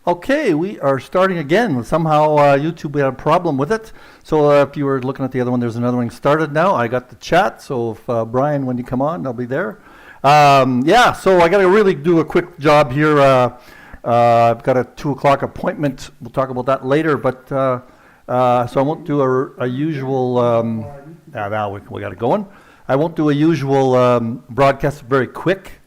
Okay, we are starting again. Somehow YouTube, we had a problem with it. So if you were looking at the other one, there's another one started now. I got the chat, so if Brian, when you come on, I'll be there. Yeah, so I got to really do a quick job here. I've got a 2 o'clock appointment. We'll talk about that later, but so I won't do a usual, now we got it going. I won't do a usual broadcast very quick.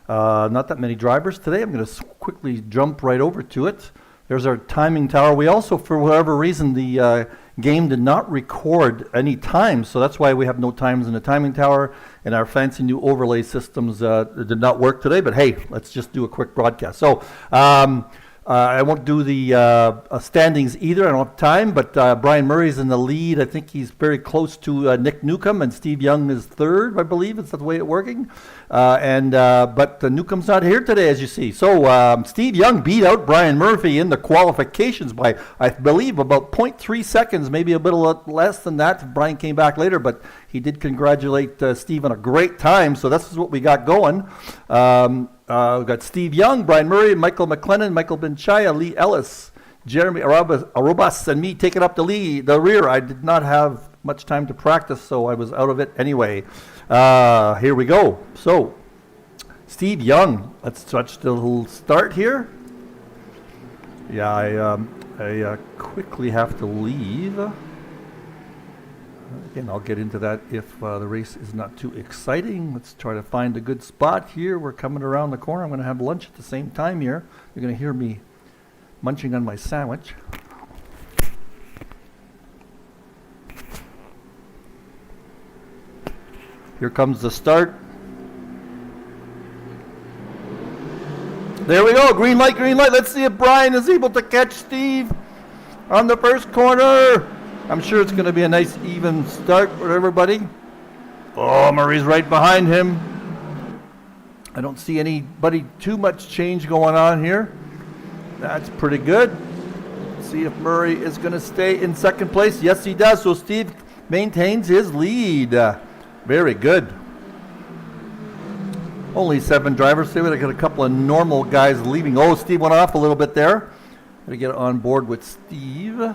Not that many drivers today. I'm going to quickly jump right over to it. There's our timing tower. We also, for whatever reason, the game did not record any times, so that's why we have no times in the timing tower, and our fancy new overlay systems did not work today, but hey, let's just do a quick broadcast. So I won't do the standings either. I don't have time, but Brian Murray's in the lead. I think he's very close to Nick Newcomb, and Steve Young is third, I believe. Is that the way it's working? But Newcomb's not here today, as you see. So Steve Young beat out Brian Murphy in the qualifications by, I believe, about 0.3 seconds, maybe a bit less than that. Brian came back later, but he did congratulate Steve on a great time. So this is what we got going. We've got Steve Young, Brian Murray, Michael McLennan, Michael Benchaya, Lee Ellis, Jeremy Arobas, and me taking up the rear. I did not have much time to practice, so I was out of it anyway. Here we go. So, Steve Young, let's touch the little start here. Yeah, I quickly have to leave. Again, I'll get into that if the race is not too exciting. Let's try to find a good spot here. We're coming around the corner. I'm going to have lunch at the same time here. You're going to hear me munching on my sandwich. Here comes the start. There we go. Green light, green light. Let's see if Brian is able to catch Steve on the first corner. I'm sure it's going to be a nice even start for everybody. Oh, Murray's right behind him. I don't see anybody too much change going on here. That's pretty good. Let's see if Murray is going to stay in second place. Yes, he does. So Steve maintains his lead. Very good. Only 7 drivers. See, we got a couple of normal guys leaving. Oh, Steve went off a little bit there. Got to get on board with Steve.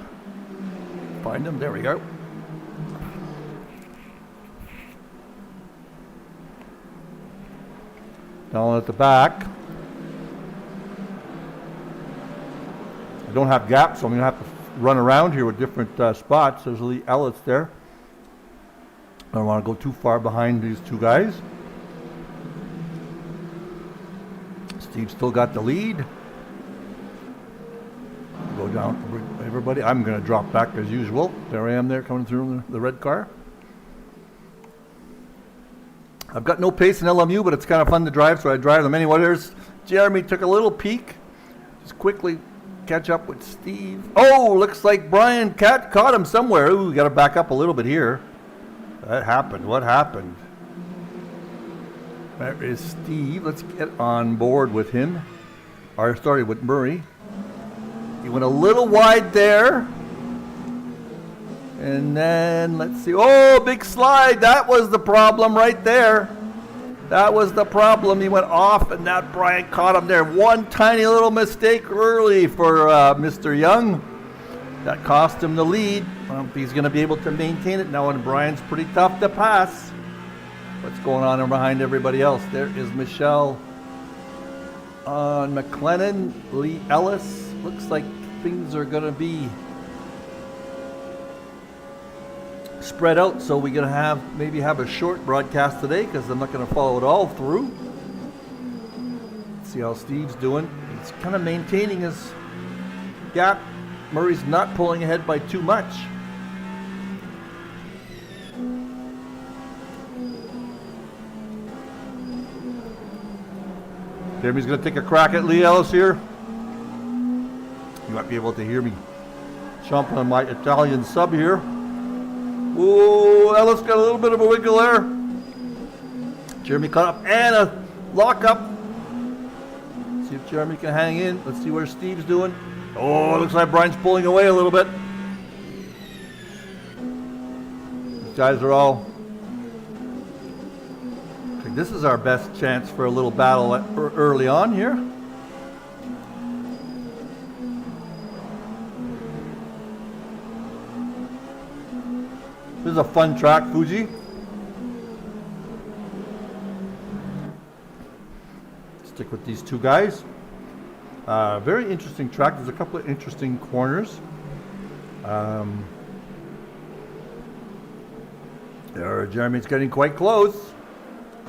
Find him. There we go. Down at the back. I don't have gaps, so I'm going to have to run around here with different spots. There's Lee Ellis there. I don't want to go too far behind these 2 guys. Steve still got the lead. Go down, everybody. I'm going to drop back as usual. There I am there coming through the red car. I've got no pace in LMU, but it's kind of fun to drive, so I drive them anyway. There's Jeremy took a little peek. Just quickly catch up with Steve. Oh, looks like Brian caught him somewhere. Ooh, we got to back up a little bit here. That happened. What happened? There is Steve. Let's get on board with him. Or started with Murray. He went a little wide there. And then, let's see. Oh, big slide. That was the problem right there. That was the problem. He went off, and that Brian caught him there. One tiny little mistake early for Mr. Young. That cost him the lead. I don't know if he's going to be able to maintain it now, and Brian's pretty tough to pass. What's going on behind everybody else? There is Michelle on McLennan, Lee Ellis. Looks like things are going to be spread out, so we're going to maybe have a short broadcast today because I'm not going to follow it all through. Let's see how Steve's doing. He's kind of maintaining his gap. Murray's not pulling ahead by too much. Jeremy's going to take a crack at Lee Ellis here. You might be able to hear me chomping on my Italian sub here. Ooh, Ellis got a little bit of a wiggle there. Jeremy caught up and a lock up. See if Jeremy can hang in. Let's see where Steve's doing. Oh, it looks like Brian's pulling away a little bit. These guys are all... This is our best chance for a little battle early on here. This is a fun track, Fuji. Stick with these two guys. Very interesting track. There's a couple of interesting corners. There, Jeremy's getting quite close.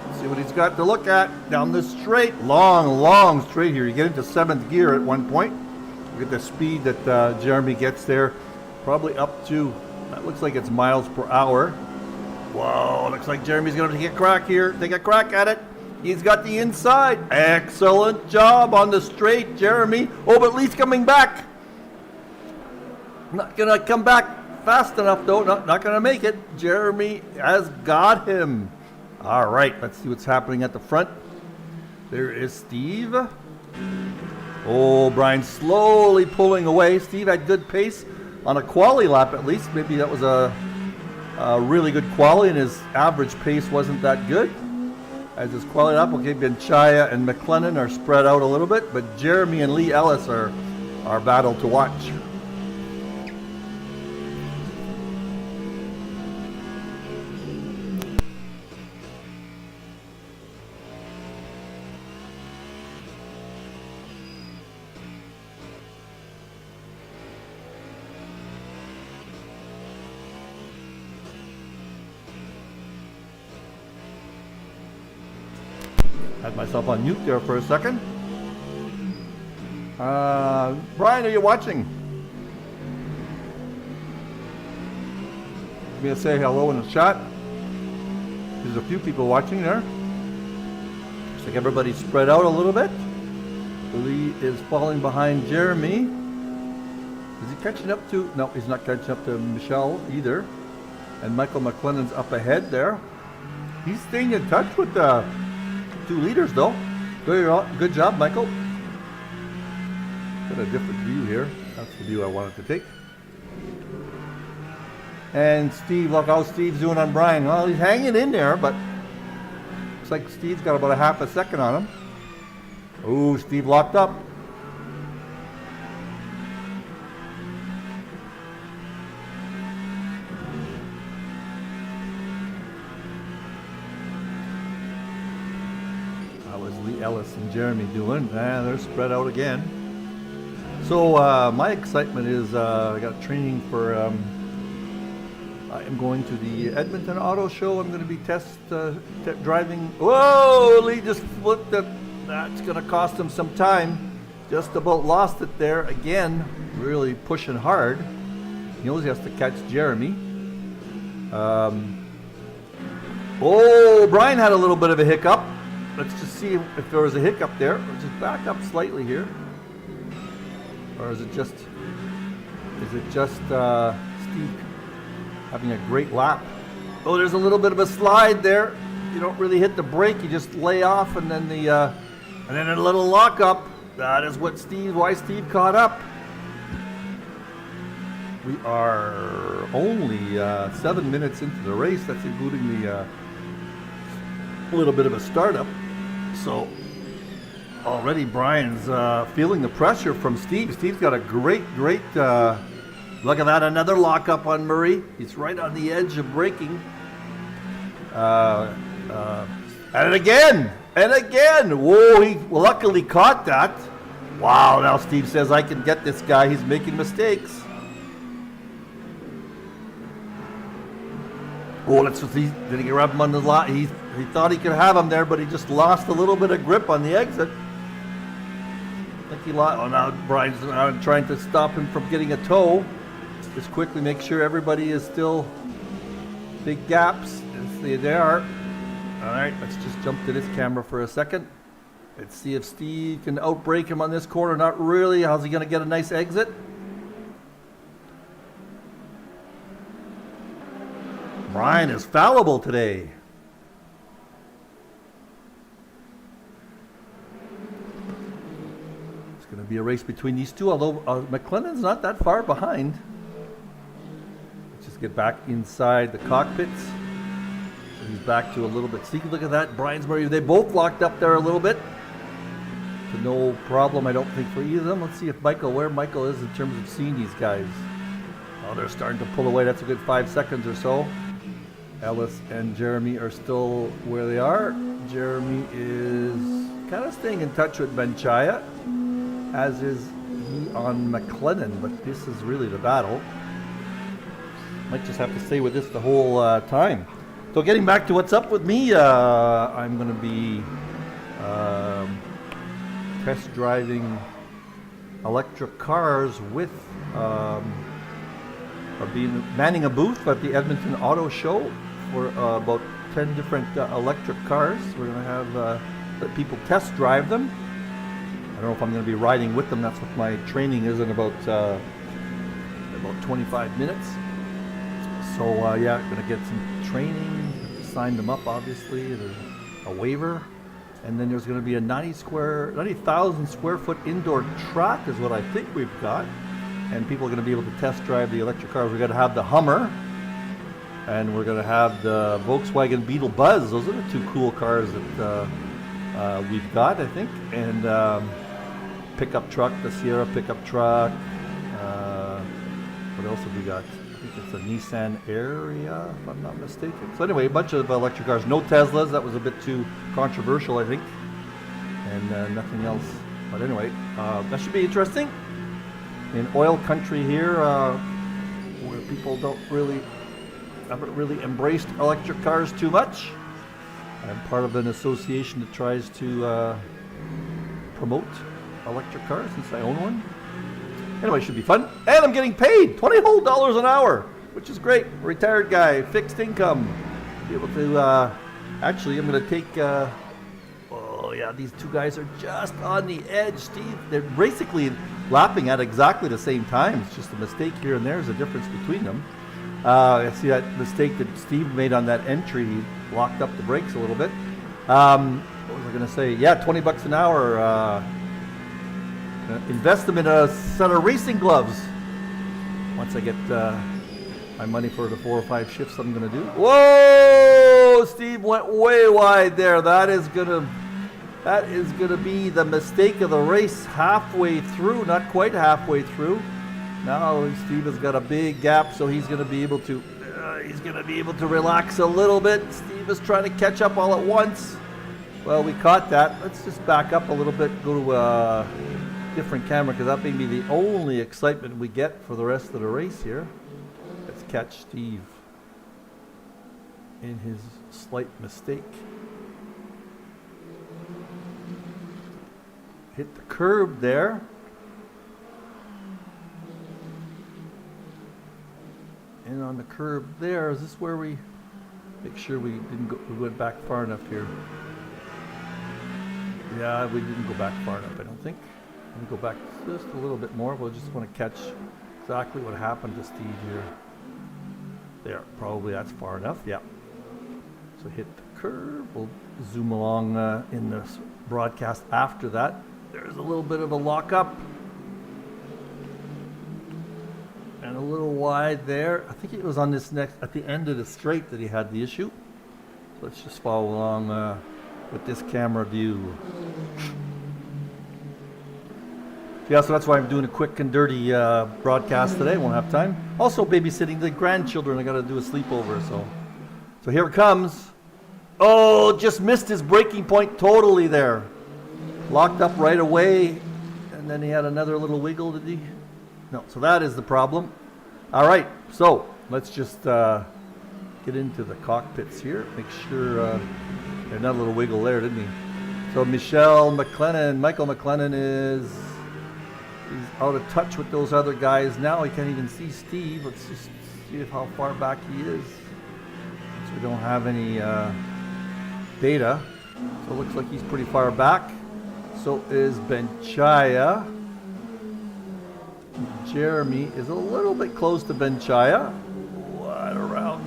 Let's see what he's got to look at down this straight. Long straight here. You get into 7th gear at one point. Look at the speed that Jeremy gets there. Probably up to, that looks like it's miles per hour. Whoa, looks like Jeremy's going to take a crack here. Take a crack at it. He's got the inside. Excellent job on the straight, Jeremy. Oh, but Lee's coming back. Not going to come back fast enough, though. Not going to make it. Jeremy has got him. All right, let's see what's happening at the front. There is Steve. Oh, Brian slowly pulling away. Steve had good pace on a quali lap at least. Maybe that was a really good quali, and his average pace wasn't that good. As his quali lap, okay, Benchaya and McLennan are spread out a little bit, but Jeremy and Lee Ellis are our battle to watch. Had myself on mute there for a second. Brian, are you watching? Give me a say hello in the chat. There's a few people watching there. Looks like everybody's spread out a little bit. Lee is falling behind Jeremy. Is he catching up to? No, he's not catching up to Michelle either. And Michael McLennan's up ahead there. He's staying in touch with the two leaders though. Good job, Michael. Got a different view here. That's the view I wanted to take. And Steve, look how Steve's doing on Brian. Well, he's hanging in there, but looks like Steve's got about a half a second on him. Oh, Steve locked up. Ellis and Jeremy doing. They're spread out again. So my excitement is I got training for I am going to the Edmonton Auto Show. I'm going to be test driving. Whoa, Lee just flipped it. That's going to cost him some time. Just about lost it there again. Really pushing hard. He knows he has to catch Jeremy. Oh, Brian had a little bit of a hiccup. Let's just see if there was a hiccup there. Let's just back up slightly here. Or is it just Steve having a great lap? Oh, there's a little bit of a slide there. You don't really hit the brake, you just lay off, and then a little lockup. That is why Steve caught up. We are only 7 minutes into the race. That's including the little bit of a startup. So already Brian's feeling the pressure from Steve. Steve's got a great look at that, another lockup on Murray. He's right on the edge of braking. And again. Whoa, he luckily caught that. Wow, now Steve says, I can get this guy. He's making mistakes. Oh, let's see. Did he grab him on the lot? He thought he could have him there, but he just lost a little bit of grip on the exit. I think he lost. Oh, now Brian's trying to stop him from getting a tow. Just quickly make sure everybody is still big gaps. There they are. All right, let's just jump to this camera for a second. Let's see if Steve can outbrake him on this corner. Not really. How's he going to get a nice exit? Brian is fallible today. It's going to be a race between these two, although McLennan's not that far behind. Let's just get back inside the cockpits. So he's back to a little bit. See, look at that. Brian's Murray. They both locked up there a little bit. So no problem, I don't think, for either of them. Let's see if where Michael is in terms of seeing these guys. Oh, they're starting to pull away. That's a good 5 seconds or so. Ellis and Jeremy are still where they are. Jeremy is kind of staying in touch with Benchaya, as is he on McLennan, but this is really the battle. Might just have to stay with this the whole time. So getting back to what's up with me, I'm going to be test driving electric cars with, or manning a booth at the Edmonton Auto Show for about 10 different electric cars. We're going to have let people test drive them. I don't know if I'm going to be riding with them. That's what my training is in about 25 minutes. So yeah, I'm going to get some training, sign them up obviously, there's a waiver. And then there's going to be a 90,000 square foot indoor track is what I think we've got. And people are going to be able to test drive the electric cars. We're going to have the Hummer, and we're going to have the Volkswagen Beetle Buzz. Those are the two cool cars that we've got, I think. And pickup truck, the Sierra pickup truck. What else have we got? I think it's a Nissan Area, if I'm not mistaken. So anyway, a bunch of electric cars. No Teslas. That was a bit too controversial, I think. And nothing else. But anyway, that should be interesting. In oil country here, where people haven't really embraced electric cars too much. I'm part of an association that tries to promote electric cars since I own one. Anyway, it should be fun. And I'm getting paid $20 whole an hour, which is great. Retired guy, fixed income. Be able to, actually, I'm going to take, oh yeah, these two guys are just on the edge, Steve. They're basically lapping at exactly the same time. It's just a mistake here and there is a difference between them. I see that mistake that Steve made on that entry. He locked up the brakes a little bit. What was I going to say? Yeah, $20 an hour. Invest them in a set of racing gloves. Once I get my money for the 4 or 5 shifts I'm going to do. Whoa! Steve went way wide there. That is gonna be the mistake of the race halfway through, not quite halfway through. Now Steve has got a big gap, so he's going to be able to relax a little bit. Steve is trying to catch up all at once. Well, we caught that. Let's just back up a little bit, go to a different camera, because that may be the only excitement we get for the rest of the race here. Let's catch Steve in his slight mistake. Hit the curb there. And on the curb there, is this where we make sure we went back far enough here? Yeah, we didn't go back far enough, I don't think. Let me go back just a little bit more. We'll just want to catch exactly what happened to Steve here. There, probably that's far enough, yeah. So hit the curb. We'll zoom along in the broadcast after that. There's a little bit of a lockup. And a little wide there. I think it was on this at the end of the straight that he had the issue. So let's just follow along with this camera view. Yeah, so that's why I'm doing a quick and dirty broadcast today. Won't have time. Also babysitting the grandchildren. I got to do a sleepover. So here it comes. Oh, just missed his braking point totally there. Locked up right away, and then he had another little wiggle, did he? No, so that is the problem. All right, so let's just get into the cockpits here. Make sure there's not a little wiggle there, didn't he? So Michael McLennan is he's out of touch with those other guys now. He can't even see Steve. Let's just see how far back he is. So we don't have any data. So it looks like he's pretty far back. So is Benchaya. Jeremy is a little bit close to Benchaya. Right around.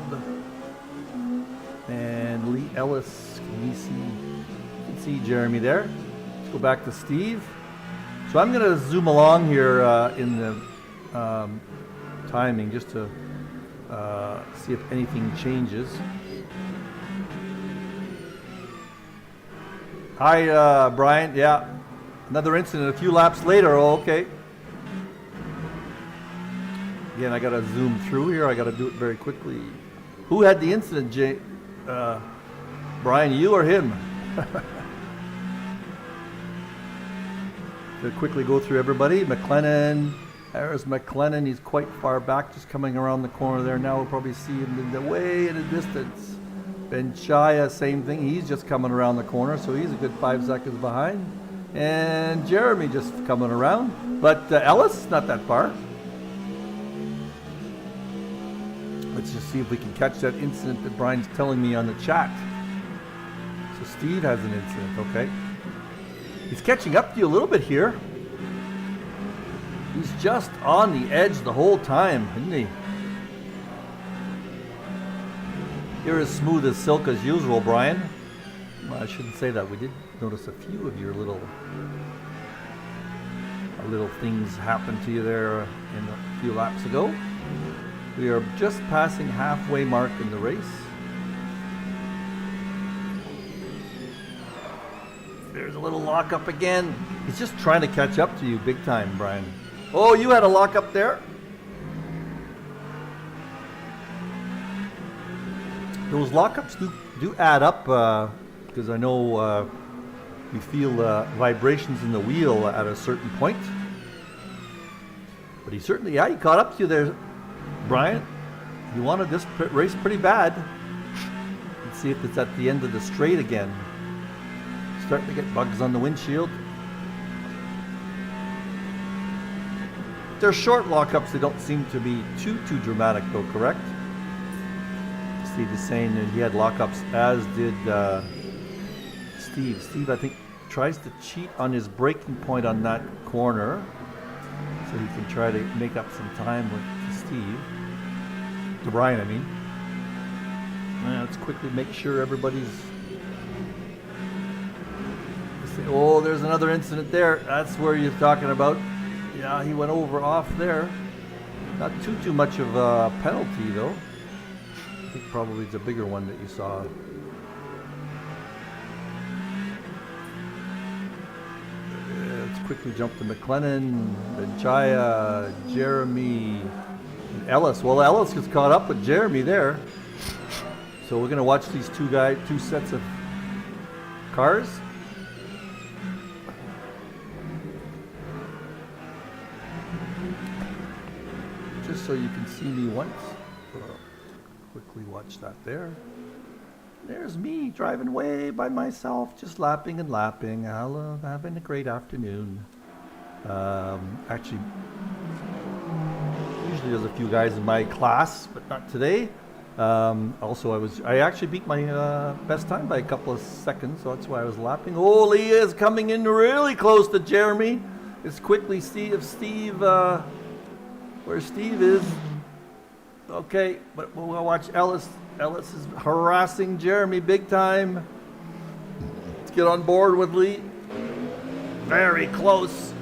And Lee Ellis, can you see? You can see Jeremy there. Let's go back to Steve. So I'm going to zoom along here in the timing just to see if anything changes. Hi, Brian. Yeah, another incident a few laps later. Oh, okay. Again, I got to zoom through here. I got to do it very quickly. Who had the incident, Brian, you or him? To quickly go through everybody. McLennan, there's McLennan. He's quite far back, just coming around the corner there. Now we'll probably see him in the way in the distance. Benchaya, same thing. He's just coming around the corner, so he's a good 5 seconds behind. And Jeremy just coming around. But Ellis, not that far. Let's just see if we can catch that incident that Brian's telling me on the chat. So Steve has an incident, okay. He's catching up to you a little bit here. He's just on the edge the whole time, isn't he? You're as smooth as silk as usual, Brian. Well, I shouldn't say that. We did notice a few of your little things happen to you there in a few laps ago. We are just passing halfway mark in the race. There's a little lockup again. He's just trying to catch up to you big time, Brian. Oh, you had a lockup there. Those lockups do add up because I know you feel vibrations in the wheel at a certain point. But he certainly, yeah, he caught up to you there, Brian. You wanted this race pretty bad. Let's see if it's at the end of the straight again. Starting to get bugs on the windshield. They're short lockups. They don't seem to be too dramatic though, correct? Steve is saying that he had lockups, as did Steve. Steve, I think, tries to cheat on his braking point on that corner so he can try to make up some time with Steve. To Brian, I mean. Let's quickly make sure everybody's... Oh, there's another incident there. That's where you're talking about. Yeah, he went off there. Not too much of a penalty, though. I think probably it's a bigger one that you saw. Let's quickly jump to McLennan, Benchaya, Jeremy, and Ellis. Well, Ellis gets caught up with Jeremy there. So we're going to watch these two sets of cars. Just so you can see me once. Quickly watch that there. There's me driving way by myself, just lapping and lapping. Hello, having a great afternoon. Actually, usually there's a few guys in my class, but not today. Also, I actually beat my best time by a couple of seconds, so that's why I was lapping. Oh, Leah is coming in really close to Jeremy. Let's quickly see if Steve, where Steve is. Okay, but we'll watch Ellis. Ellis is harassing Jeremy big time. Let's get on board with Lee. Very close.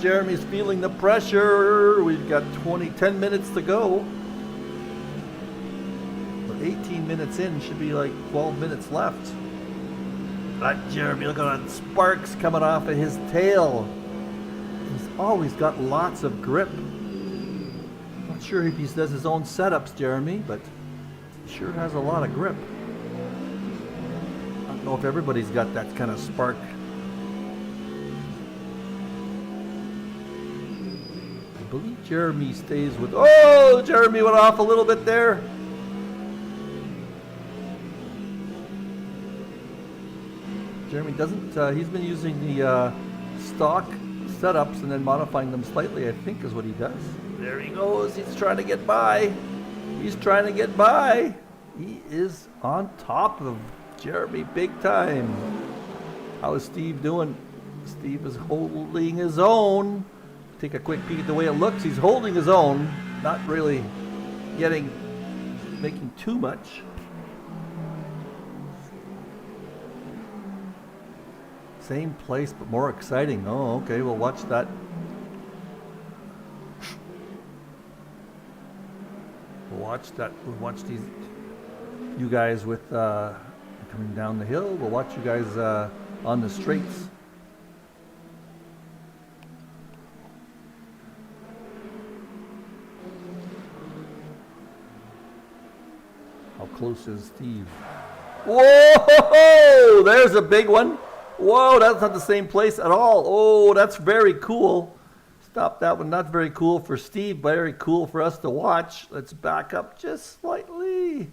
Jeremy's feeling the pressure. We've got 10 minutes to go. But 18 minutes in, should be like 12 minutes left. That Jeremy, look at that sparks coming off of his tail. He's always got lots of grip. Not sure if he does his own setups, Jeremy, but he sure has a lot of grip. I don't know if everybody's got that kind of spark. I believe Jeremy stays with... Oh, Jeremy went off a little bit there. Jeremy doesn't... he's been using the stock setups and then modifying them slightly, I think is what he does. There he goes. He's trying to get by. He's trying to get by. He is on top of Jeremy big time. How is Steve doing? Steve is holding his own. Take a quick peek at the way it looks. He's holding his own. Not really making too much. Same place, but more exciting. Oh, okay. We'll watch that. We'll watch these, you guys with coming down the hill. We'll watch you guys on the straights. How close is Steve? Whoa! There's a big one. Whoa, that's not the same place at all. Oh, that's very cool. Stop that one. Not very cool for Steve. Very cool for us to watch. Let's back up just slightly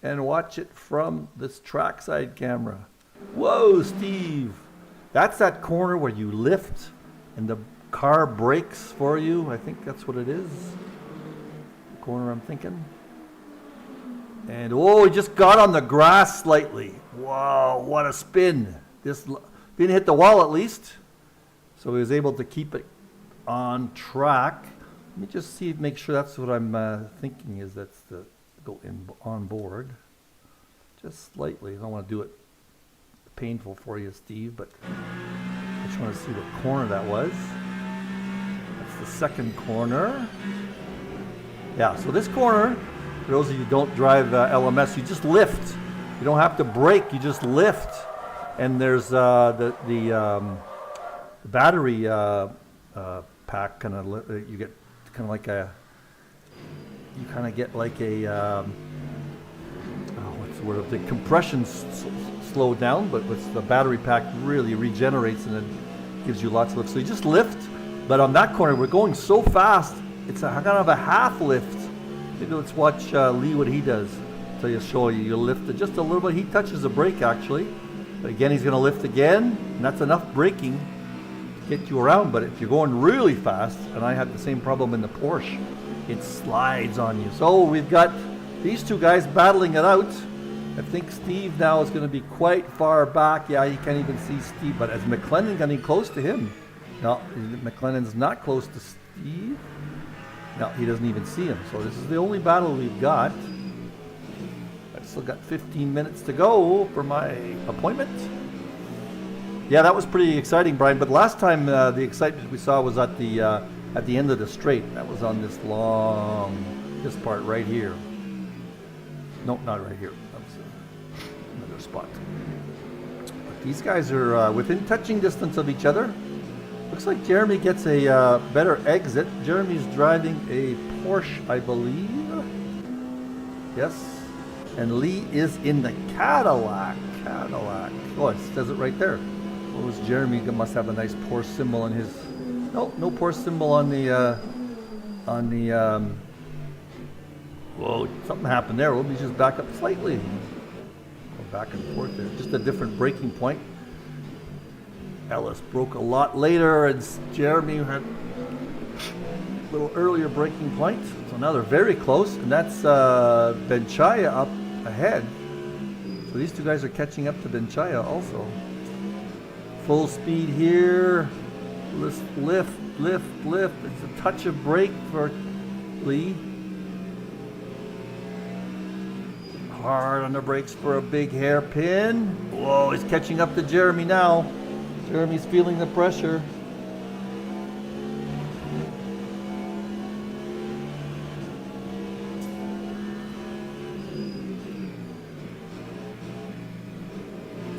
and watch it from this trackside camera. Whoa, Steve. That's that corner where you lift and the car brakes for you. I think that's what it is. The corner I'm thinking. And oh, he just got on the grass slightly. Wow, what a spin. This didn't hit the wall at least. So he was able to keep it on track. Let me just see, make sure that's what I'm thinking is that's the go in on board. Just slightly. I don't want to do it painful for you, Steve, but I just want to see what corner that was. That's the second corner. Yeah, so this corner, for those of you who don't drive LMS, you just lift. You don't have to brake, you just lift. And there's the battery pack kind of, you get kind of like a, you kind of get like a, what's the word, the compression slowed down, but with the battery pack really regenerates and it gives you lots of lift. So you just lift, but on that corner, we're going so fast, it's a kind of a half lift. Maybe let's watch Lee what he does. So he'll show you, you lift it just a little bit. He touches the brake actually, but again, he's gonna lift again, and that's enough braking to get you around. But if you're going really fast, and I had the same problem in the Porsche, it slides on you. So we've got these two guys battling it out. I think Steve now is going to be quite far back. Yeah, you can't even see Steve, but is McLennan getting close to him? No, McLennan's not close to Steve. No, he doesn't even see him. So this is the only battle we've got. I've still got 15 minutes to go for my appointment. Yeah, that was pretty exciting, Brian. But last time the excitement we saw was at the end of the straight. That was on this part right here. No, not right here. That was another spot. But these guys are within touching distance of each other. Looks like Jeremy gets a better exit. Jeremy's driving a Porsche, I believe. Yes. And Lee is in the Cadillac. Oh, it says it right there. What was Jeremy? Must have a nice Porsche symbol on his. No Porsche symbol on the. Whoa, something happened there. Let me just back up slightly. Go back and forth there. Just a different braking point. Ellis broke a lot later, and Jeremy had a little earlier braking point. So now they're very close, and that's Benchaya up ahead. So these two guys are catching up to Benchaya also. Full speed here. Lift. It's a touch of brake for Lee. Hard on the brakes for a big hairpin. Whoa, he's catching up to Jeremy now. Jeremy's feeling the pressure.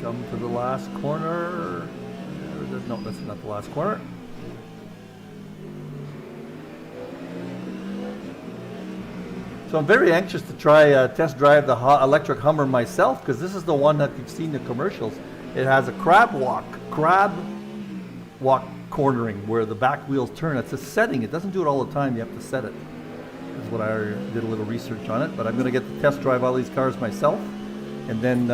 Come to the last corner. No, that's not the last corner. So I'm very anxious to try test drive the electric Hummer myself, because this is the one that you've seen in the commercials. It has a crab walk cornering where the back wheels turn. It's a setting. It doesn't do it all the time. You have to set it. That's what I did a little research on it. But I'm going to get to test drive all these cars myself, and then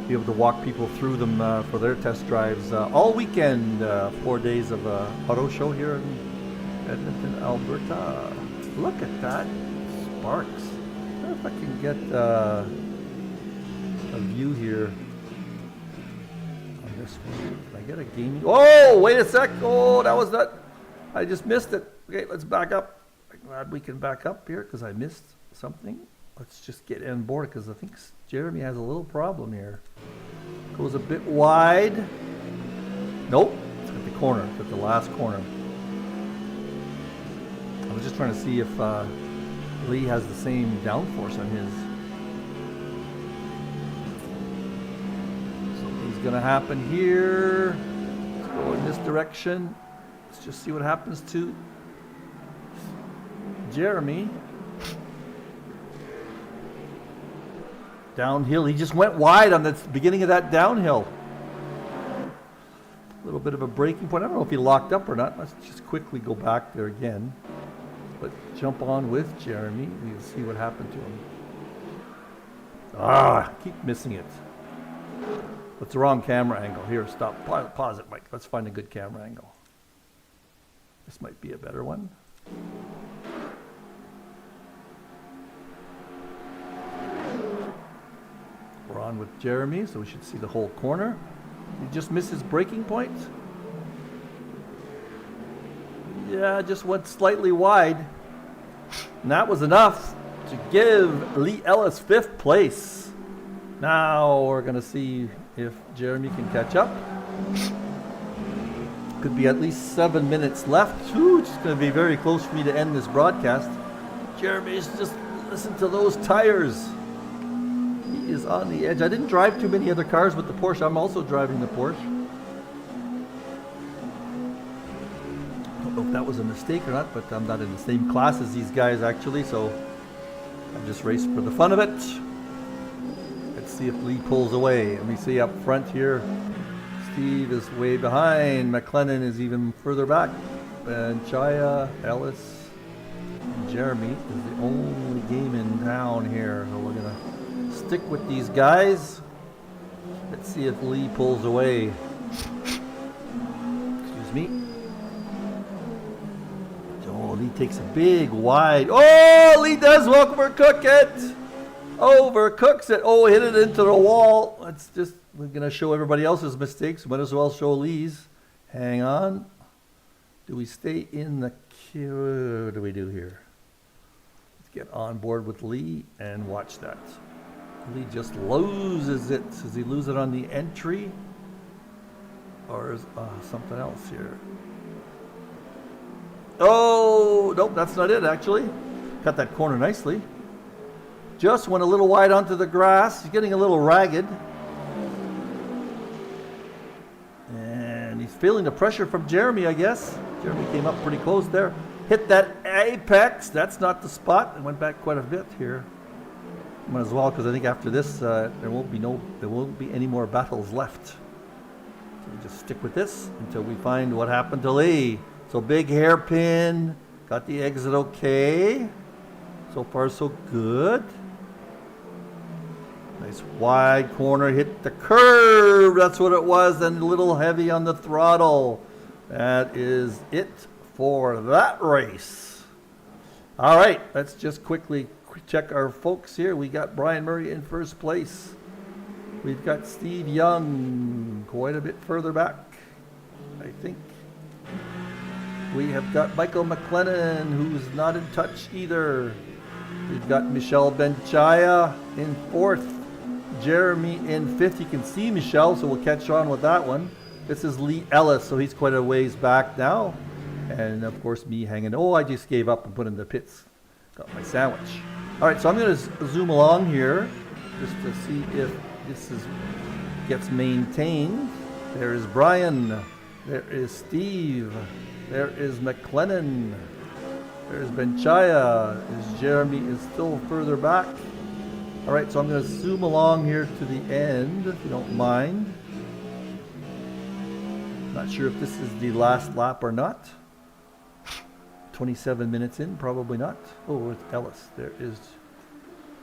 be able to walk people through them for their test drives all weekend. 4 days of auto show here in Edmonton, Alberta. Look at that. Sparks. I wonder if I can get a view here on this one. Can I get a gaming? Oh, wait a sec. Oh, that was that. I just missed it. Okay, let's back up. I'm glad we can back up here because I missed something. Let's just get on board because I think Jeremy has a little problem here. Goes a bit wide. Nope. It's at the corner. It's at the last corner. I was just trying to see if Lee has the same downforce on his. Something's going to happen here. Let's go in this direction. Let's just see what happens to Jeremy. Downhill. He just went wide on the beginning of that downhill. A little bit of a breaking point. I don't know if he locked up or not. Let's just quickly go back there again. But jump on with Jeremy. We'll see what happened to him. Keep missing it. What's the wrong camera angle? Here, stop. Pause it, Mike. Let's find a good camera angle. This might be a better one. We're on with Jeremy, so we should see the whole corner. He just missed his braking point. Yeah, just went slightly wide. And that was enough to give Lee Ellis 5th place. Now we're going to see if Jeremy can catch up. Could be at least 7 minutes left. Ooh, it's going to be very close for me to end this broadcast. Jeremy's just, listen to those tires. He is on the edge. I didn't drive too many other cars with the Porsche. I'm also driving the Porsche. I don't know if that was a mistake or not, but I'm not in the same class as these guys actually, so I'm just racing for the fun of it. Let's see if Lee pulls away. Let me see up front here. Steve is way behind. McLennan is even further back. And Chaya, Ellis, and Jeremy is the only game in town here. So we're going to stick with these guys. Let's see if Lee pulls away. Excuse me. Oh, Lee takes a big wide. Oh, Lee does overcook it. Overcooks it. Oh, hit it into the wall. Let's just, we're going to show everybody else's mistakes. Might as well show Lee's. Hang on. Do we stay in the queue? What do we do here? Let's get on board with Lee and watch that. Lee just loses it. Does he lose it on the entry? Or is something else here? Oh, nope, that's not it actually. Cut that corner nicely. Just went a little wide onto the grass. He's getting a little ragged. And he's feeling the pressure from Jeremy, I guess. Jeremy came up pretty close there. Hit that apex. That's not the spot. It went back quite a bit here. Might as well, because I think after this, there won't be any more battles left. So we just stick with this until we find what happened to Lee. So big hairpin. Got the exit okay. So far, so good. Nice wide corner, hit the curve. That's what it was, and a little heavy on the throttle. That is it for that race. All right, let's just quickly check our folks here. We got Brian Murray in first place. We've got Steve Young quite a bit further back, I think. We have got Michael McLennan, who's not in touch either. We've got Michelle Benchaya in 4th. Jeremy in 5th. You can see Michelle, so we'll catch on with that one. This is Lee Ellis, so he's quite a ways back now. And of course, me hanging. Oh, I just gave up and put in the pits. Got my sandwich. All right, so I'm going to zoom along here just to see if this gets maintained. There is Brian. There is Steve. There is McLennan. There's Benchaya. Jeremy is still further back. All right, so I'm going to zoom along here to the end, if you don't mind. Not sure if this is the last lap or not. 27 minutes in, probably not. Oh, it's Ellis. There is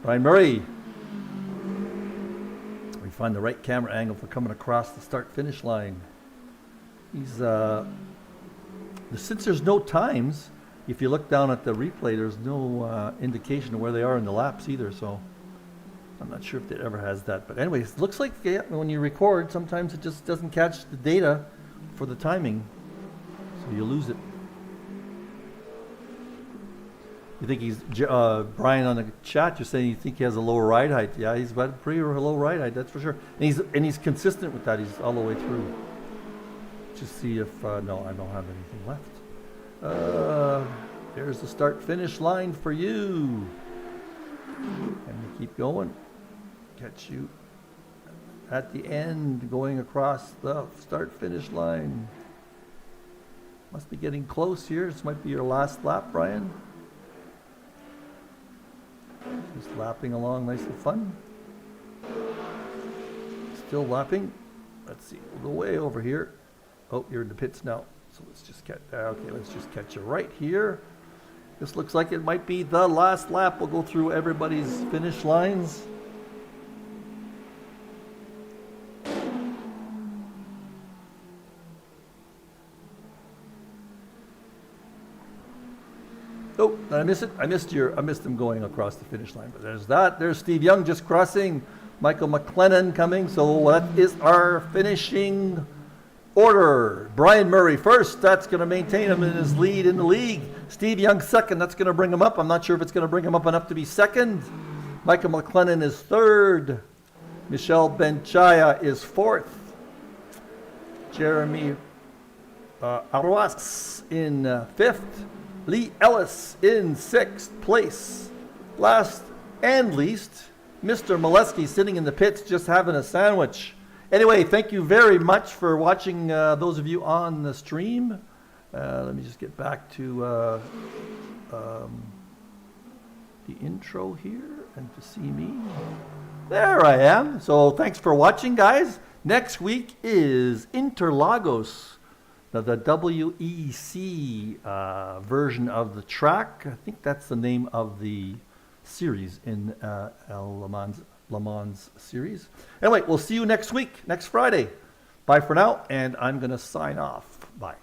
Brian Murray. We find the right camera angle for coming across the start-finish line. He's since there's no times, if you look down at the replay, there's no indication of where they are in the laps either, so I'm not sure if it ever has that. But anyways, it looks like when you record, sometimes it just doesn't catch the data for the timing, so you lose it. You think he's, Brian on the chat, you're saying you think he has a lower ride height. Yeah, he's got a pretty low ride height, that's for sure. And he's consistent with that, he's all the way through. Just see if, no, I don't have anything left. There's the start-finish line for you. And we keep going. Catch you at the end, going across the start-finish line. Must be getting close here. This might be your last lap, Brian. Just lapping along nice and fun. still lapping. Let's see, we'll go way over here. Oh, you're in the pits now. So let's just catch you right here. This looks like it might be the last lap. We'll go through everybody's finish lines. Oh, did I miss it? I missed him going across the finish line. But there's that. There's Steve Young just crossing. Michael McLennan coming. So that is our finishing order. Brian Murray first. That's going to maintain him in his lead in the league. Steve Young second. That's going to bring him up. I'm not sure if it's going to bring him up enough to be second. Michael McLennan is third. Michelle Benchaya is fourth. Jeremy Arwas in fifth. Lee Ellis in sixth place. Last and least, Mr. Molesky sitting in the pits just having a sandwich. Anyway, thank you very much for watching, those of you on the stream. Let me just get back to the intro here and to see me. There I am. So thanks for watching, guys. Next week is Interlagos. The WEC version of the track. I think that's the name of the series in Le Mans series. Anyway, we'll see you next week, next Friday. Bye for now, and I'm going to sign off. Bye.